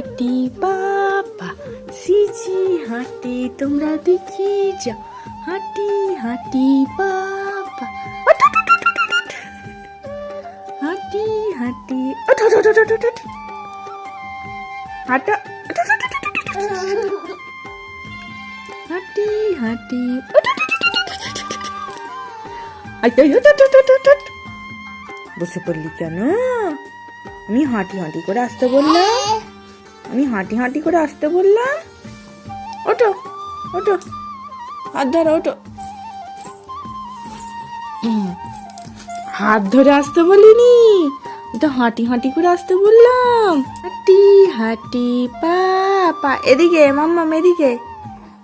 হাঁটি পাপা সিজি হাঁটি তোমরা দেখে যাও হাঁটি হাঁটি পাপা হাঁটি হাঁটি হাঁটা হাঁটি হাঁটি বসে পড়লি কেন? আমি হাঁটি হাঁটি করে আসতে বললাম ওঠো ওঠো হাত ধরো ওঠো হাত ধরে আসতে বলিনি তো হাঁটি হাঁটি করে আসতে বললাম হাঁটি হাঁটি পাপা এদিকে মাম্মাম এদিকে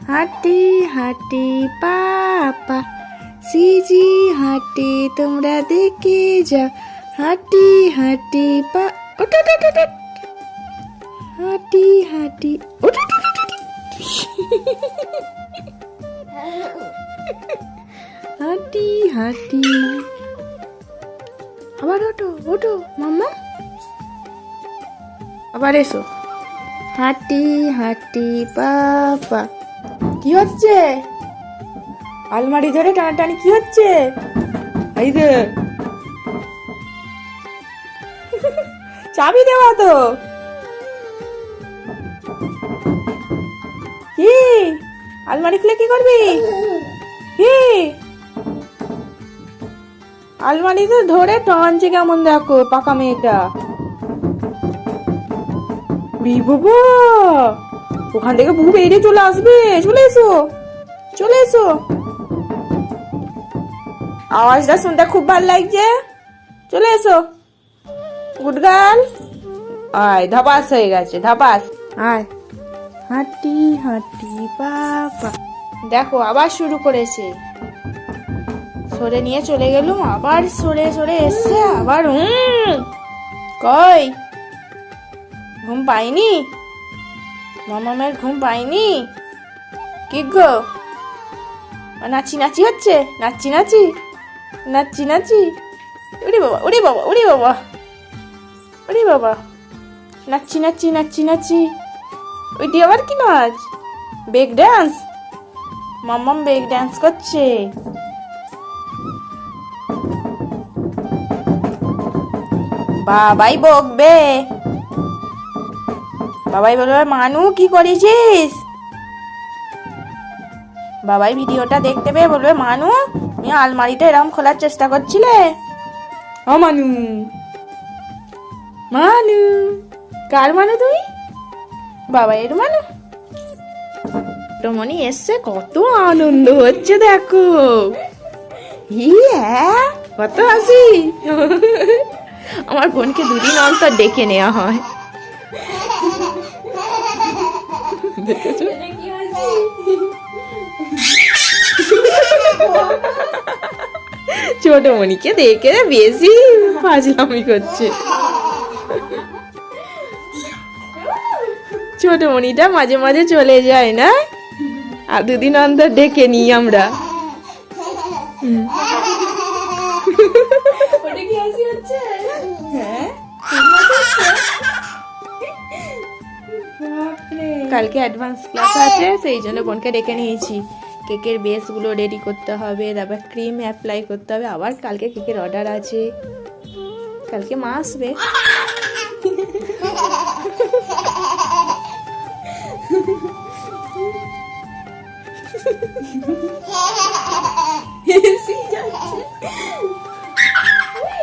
হাঁটি হাঁটি পাপা সিজি হাঁটি তোমরা দেখে যাও হাঁটি হাঁটি পা ওঠ হাঁটি হাঁটি ওঠ হাঁটি হাঁটি আবার ওঠো ওঠো মাম্মা আবার এসো হাঁটি হাঁটি পাপা কি হচ্ছে? আলমারি ধরে টানাটানি কি হচ্ছে? এই যে চাবি দেওয়া তো কি আলমারি খুলে কি করবি? কি আলমারি তো ধরে টানছে কেমন দেখো পাকা মেয়েটা বাবা ওখান থেকে বুক বেরিয়ে চলে আসবে চলে এসো আওয়াজটা শুনতে খুব ভালো লাগছে চলে এসো গুড গার্ল আয় ধাপাস হয়ে গেছে ধাপাস আয় হাঁটি হাঁটি বাবা দেখো আবার শুরু করেছে সরে নিয়ে চলে গেলুম আবার সরে এসছে আবার কই ঘুম পাইনি মামামের ঘুম পাইনি কি গো নাচি হচ্ছে নাচি ওরে বাবা নাচি ওইটি আবার কি নাচ ব্রেক ডান্স মাম্মাম ব্রেক ডান্স করছে বাবাই বকবে বাবাই বলবে মানু কি করেছিস বাবাই ভিডিওটা দেখতে পেয়ে বলবে মানু তুমি আলমারিটা এরকম খোলার চেষ্টা করছিলে ও মানু কার মানু তুমি বাবাইয়ের মানু টমনি এসছে কত আনন্দ হচ্ছে দেখো কত হাসি আমার বোনকে দুদিন অন্তর ডেকে নেওয়া হয় দেখেছো ছোট মনিকে দেখে বেশি ফাজলামি করছে ছোট মনিটা মাঝে মাঝে চলে যায় না আর দুদিন অন্তর ডেকে নিই আমরা কালকে অ্যাডভান্স ক্লাস আছে সেই জন্য বোনকে ডেকে নিয়েছি কেকের বেসগুলো রেডি করতে হবে তারপর ক্রিম অ্যাপ্লাই করতে হবে আবার কালকে কেকের অর্ডার আছে কালকে মা আসবে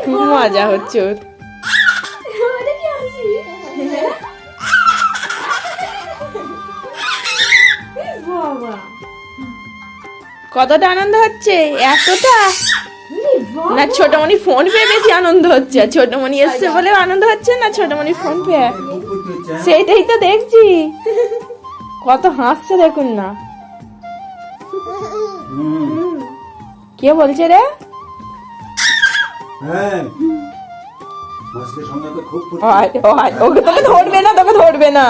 খুব মজা হচ্ছে ওর কতটা আনন্দ হচ্ছে এতটা না ছোটমণি ফোন পেয়ে বেশি আনন্দ হচ্ছে ছোটমণি এসছে বলে আনন্দ হচ্ছে না ছোটমণি ফোন পেয়ে সেইটাই তো দেখছি কত হাসছে দেখুন না কে বলছে রে ওকে তোকে ধরবে না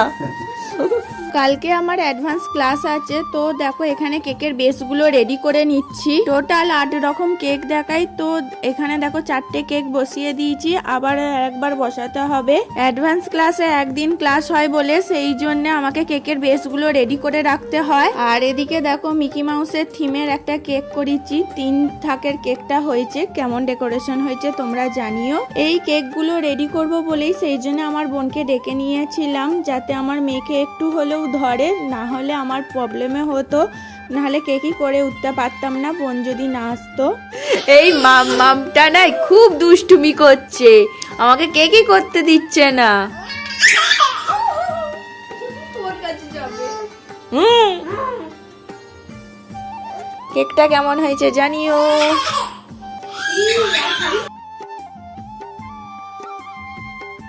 কালকে আমার অ্যাডভান্স ক্লাস আছে, তো দেখো এখানে কেকের বেসগুলো রেডি করে নিচ্ছি। টোটাল 8 রকম কেক দেখাই, তো এখানে দেখো 4টে কেক বসিয়ে দিয়েছি, আবার একবার বসাতে হবে। অ্যাডভান্স ক্লাসে একদিন ক্লাস হয় বলে সেই জন্য আমাকে কেকের বেসগুলো রেডি করে রাখতে হয়। আর এদিকে দেখো মিকি মাউসের থিমের একটা কেক করেছি, 3 থাকের কেকটা হয়েছে। কেমন ডেকোরেশন হয়েছে তোমরা জানিও। এই কেকগুলো রেডি করব বলেই সেই জন্য আমার বোনকে ডেকে নিয়েছিলাম, যাতে আমার মেয়েকে একটু হলেও ধরে, না হলে আমার প্রবলেমে হতো, নাহলে কেকই করে উঠতে পারতাম না বোন যদি না আসতো। এই মামটা না খুব দুষ্টুমি করছে, আমাকে কেকই করতে দিচ্ছে না। কেকটা কেমন হয়েছে জানিও।